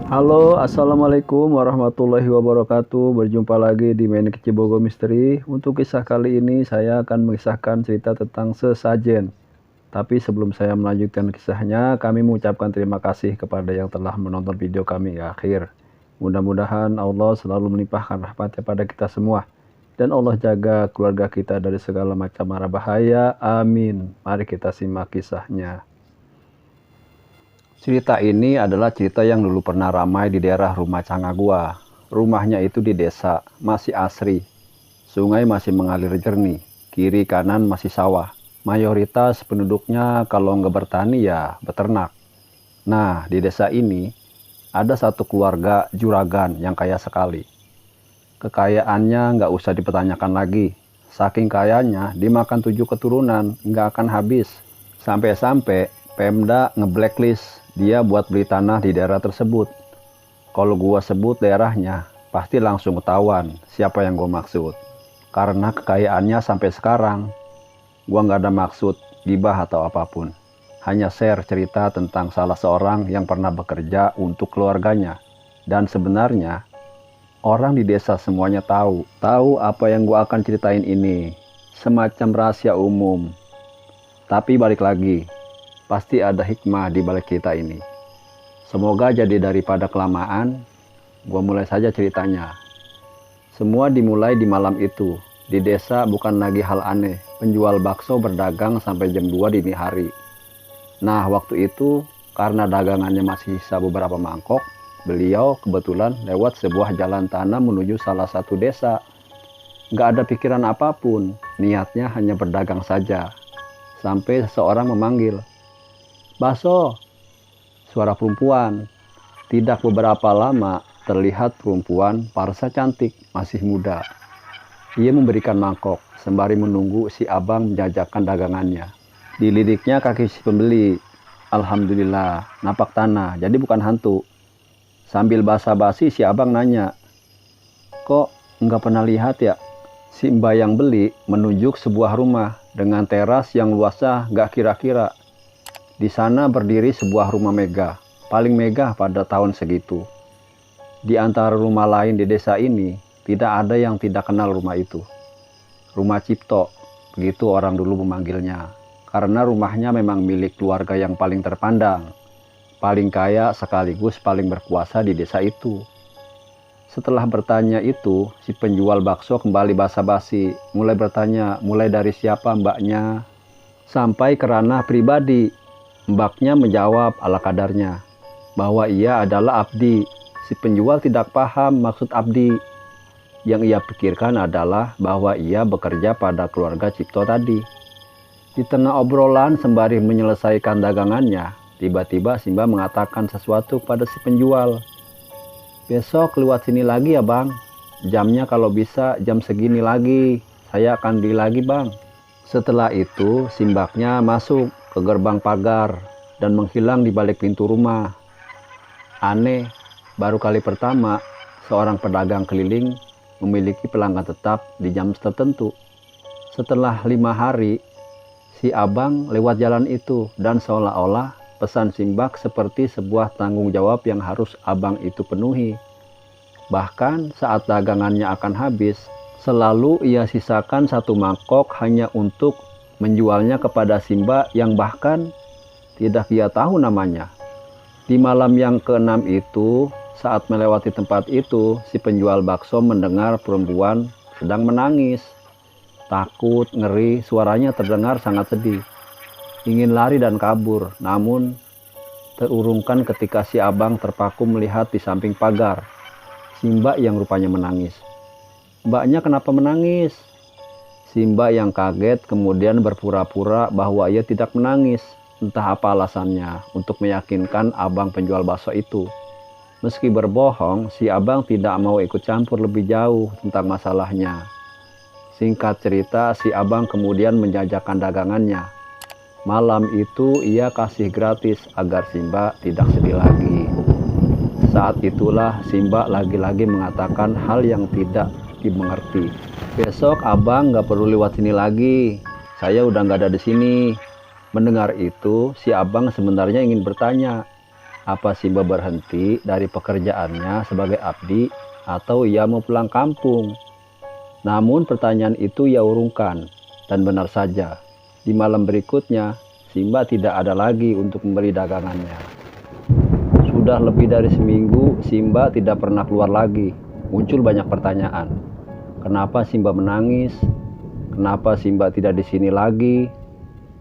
Halo, assalamualaikum warahmatullahi wabarakatuh. Berjumpa lagi di Menik Cibogo Misteri. Untuk kisah kali ini saya akan mengisahkan cerita tentang sesajen. Tapi sebelum saya melanjutkan kisahnya, kami mengucapkan terima kasih kepada yang telah menonton video kami hingga akhir. Mudah-mudahan Allah selalu melimpahkan rahmatnya pada kita semua. Dan Allah jaga keluarga kita dari segala macam mara bahaya. Amin. Mari kita simak kisahnya. Cerita ini adalah cerita yang dulu pernah ramai di daerah rumah Cangagua. Rumahnya itu di desa, masih asri. Sungai masih mengalir jernih, kiri kanan masih sawah. Mayoritas penduduknya kalau nggak bertani ya beternak. Nah, di desa ini ada satu keluarga juragan yang kaya sekali. Kekayaannya nggak usah dipertanyakan lagi. Saking kayanya, dimakan 7 keturunan, nggak akan habis. Sampai-sampai Pemda nge-blacklist dia buat beli tanah di daerah tersebut. Kalau gua sebut daerahnya, pasti langsung ketahuan siapa yang gua maksud. Karena kekayaannya sampai sekarang, gua nggak ada maksud gibah atau apapun. Hanya share cerita tentang salah seorang yang pernah bekerja untuk keluarganya. Dan sebenarnya, orang di desa semuanya tahu apa yang gua akan ceritain ini. Semacam rahasia umum. Tapi balik lagi, pasti ada hikmah di balik cerita ini. Semoga jadi daripada kelamaan, gua mulai saja ceritanya. Semua dimulai di malam itu. Di desa bukan lagi hal aneh, penjual bakso berdagang sampai jam 2 dini hari. Nah, waktu itu karena dagangannya masih sisa beberapa mangkok, beliau kebetulan lewat sebuah jalan tanah menuju salah satu desa. Gak ada pikiran apapun, niatnya hanya berdagang saja. Sampai seseorang memanggil, "Baso!" Suara perempuan. Tidak beberapa lama terlihat perempuan parsa cantik, masih muda. Ia memberikan mangkok sembari menunggu si abang menjajakan dagangannya. Dilidiknya kaki si pembeli. Alhamdulillah, napak tanah, jadi bukan hantu. Sambil basa-basi si abang nanya, "Kok nggak pernah lihat ya?" Si mbak yang beli menunjuk sebuah rumah dengan teras yang luasnya nggak kira-kira. Di sana berdiri sebuah rumah megah, paling megah pada tahun segitu. Di antara rumah lain di desa ini, tidak ada yang tidak kenal rumah itu. Rumah Cipto, begitu orang dulu memanggilnya. Karena rumahnya memang milik keluarga yang paling terpandang, paling kaya sekaligus paling berkuasa di desa itu. Setelah bertanya itu, si penjual bakso kembali basa-basi, mulai bertanya, mulai dari siapa mbaknya, sampai ke ranah pribadi. Mbaknya menjawab ala kadarnya, bahwa ia adalah abdi. Si penjual tidak paham maksud abdi. Yang ia pikirkan adalah bahwa ia bekerja pada keluarga Cipto tadi. Di tengah obrolan sembari menyelesaikan dagangannya, tiba-tiba si mbak mengatakan sesuatu pada si penjual. "Besok lewat sini lagi ya bang. Jamnya kalau bisa jam segini lagi. Saya akan beli lagi bang." Setelah itu, si mbaknya masuk ke gerbang pagar dan menghilang di balik pintu rumah. Aneh, baru kali pertama seorang pedagang keliling memiliki pelanggan tetap di jam tertentu. Setelah 5 hari, si abang lewat jalan itu dan seolah-olah pesan Simbak seperti sebuah tanggung jawab yang harus abang itu penuhi. Bahkan saat dagangannya akan habis, selalu ia sisakan 1 mangkok hanya untuk menjualnya kepada Simba yang bahkan tidak ia tahu namanya. Di malam yang ke-6 itu, saat melewati tempat itu, si penjual bakso mendengar perempuan sedang menangis. Takut, ngeri, suaranya terdengar sangat sedih. Ingin lari dan kabur, namun terurungkan ketika si abang terpaku melihat di samping pagar si mbak yang rupanya menangis. "Mbaknya kenapa menangis?" Si mbak yang kaget kemudian berpura-pura bahwa ia tidak menangis. Entah apa alasannya untuk meyakinkan abang penjual bakso itu. Meski berbohong, si abang tidak mau ikut campur lebih jauh tentang masalahnya. Singkat cerita, si abang kemudian menjajakan dagangannya. Malam itu ia kasih gratis agar Simba tidak sedih lagi. Saat itulah Simba lagi-lagi mengatakan hal yang tidak Abdi mengerti. Besok abang nggak perlu lewat sini lagi. Saya udah nggak ada di sini. Mendengar itu, si abang sebenarnya ingin bertanya, apa Simba berhenti dari pekerjaannya sebagai abdi atau ia mau pulang kampung. Namun pertanyaan itu ia urungkan, dan benar saja. Di malam berikutnya, Simba tidak ada lagi untuk membeli dagangannya. Sudah lebih dari seminggu, Simba tidak pernah keluar lagi. Muncul banyak pertanyaan. Kenapa Simba menangis? Kenapa Simba tidak di sini lagi?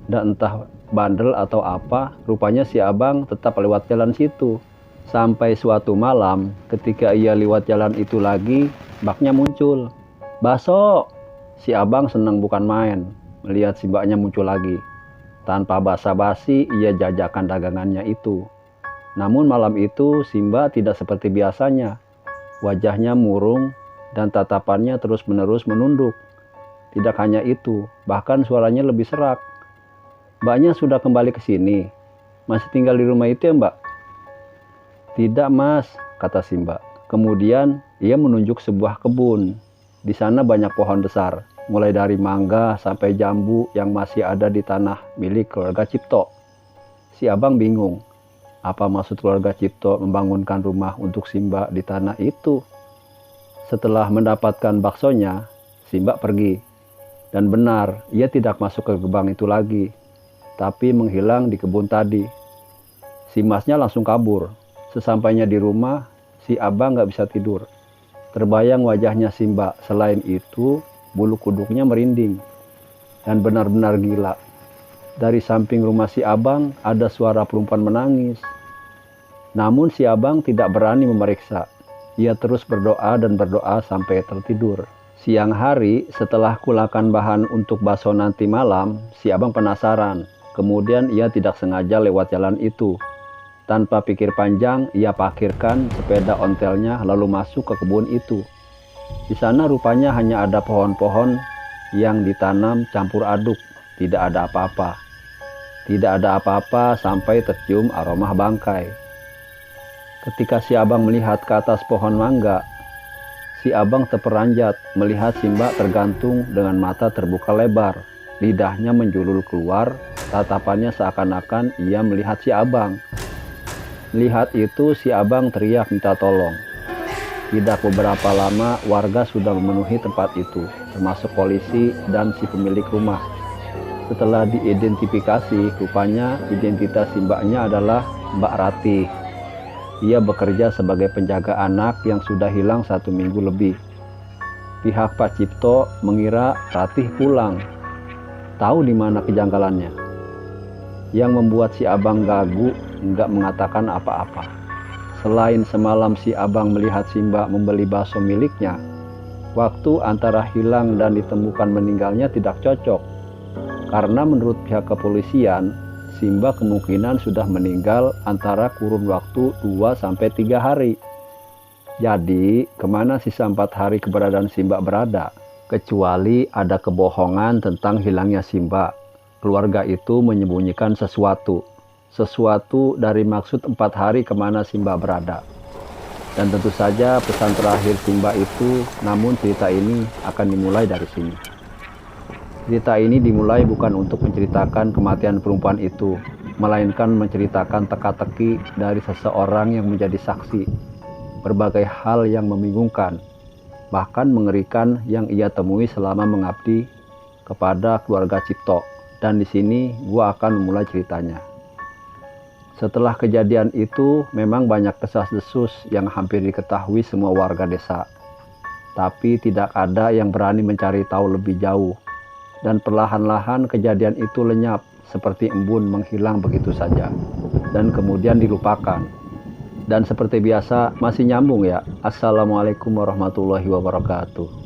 Dan entah bandel atau apa, rupanya si abang tetap lewat jalan situ. Sampai suatu malam, ketika ia lewat jalan itu lagi, baknya muncul. "Baso!" Si abang senang bukan main, melihat si baknya muncul lagi. Tanpa basa-basi, ia jajakan dagangannya itu. Namun malam itu, Simba tidak seperti biasanya. Wajahnya murung dan tatapannya terus-menerus menunduk. Tidak hanya itu, bahkan suaranya lebih serak. "Mbaknya sudah kembali ke sini? Masih tinggal di rumah itu ya, Mbak?" "Tidak, Mas," kata Simba. Kemudian ia menunjuk sebuah kebun. Di sana banyak pohon besar, mulai dari mangga sampai jambu yang masih ada di tanah milik keluarga Cipto. Si abang bingung, apa maksud keluarga Cipto membangunkan rumah untuk Simba di tanah itu? Setelah mendapatkan baksonya, Simba pergi. Dan benar, ia tidak masuk ke gerbang itu lagi, tapi menghilang di kebun tadi. Si masnya langsung kabur. Sesampainya di rumah, si abang gak bisa tidur. Terbayang wajahnya Simba. Selain itu, bulu kuduknya merinding. Dan benar-benar gila. Dari samping rumah si abang, ada suara perempuan menangis. Namun si abang tidak berani memeriksa. Ia terus berdoa dan berdoa sampai tertidur. Siang hari, setelah kulakan bahan untuk bakso nanti malam, si abang penasaran. Kemudian ia tidak sengaja lewat jalan itu. Tanpa pikir panjang, ia parkirkan sepeda ontelnya lalu masuk ke kebun itu. Di sana rupanya hanya ada pohon-pohon yang ditanam campur aduk. Tidak ada apa-apa. Tidak ada apa-apa sampai tercium aroma bangkai. Ketika si abang melihat ke atas pohon mangga, si abang terperanjat melihat Simba tergantung dengan mata terbuka lebar. Lidahnya menjulur keluar, tatapannya seakan-akan ia melihat si abang. Melihat itu, si abang teriak minta tolong. Tidak beberapa lama, warga sudah memenuhi tempat itu, termasuk polisi dan si pemilik rumah. Setelah diidentifikasi, rupanya identitas si mbaknya adalah Mbak Ratih. Ia bekerja sebagai penjaga anak yang sudah hilang 1 minggu lebih. Pihak Pak Cipto mengira Ratih pulang. Tahu di mana kejanggalannya. Yang membuat si abang gagu nggak mengatakan apa-apa. Selain semalam si abang melihat Simba membeli bakso miliknya, waktu antara hilang dan ditemukan meninggalnya tidak cocok. Karena menurut pihak kepolisian, Simba kemungkinan sudah meninggal antara kurun waktu 2-3 hari. Jadi, kemana sisa 4 hari keberadaan Simba berada? Kecuali ada kebohongan tentang hilangnya Simba. Keluarga itu menyembunyikan sesuatu dari maksud 4 hari kemana Simba berada. Dan tentu saja pesan terakhir Simba itu, namun cerita ini akan dimulai dari sini. Cerita ini dimulai bukan untuk menceritakan kematian perempuan itu, melainkan menceritakan teka-teki dari seseorang yang menjadi saksi. Berbagai hal yang membingungkan, bahkan mengerikan yang ia temui selama mengabdi kepada keluarga Cipto. Dan di sini gua akan memulai ceritanya. Setelah kejadian itu, memang banyak desas-desus yang hampir diketahui semua warga desa. Tapi tidak ada yang berani mencari tahu lebih jauh. Dan perlahan-lahan kejadian itu lenyap, seperti embun menghilang begitu saja. Dan kemudian dilupakan. Dan seperti biasa, masih nyambung ya. Assalamualaikum warahmatullahi wabarakatuh.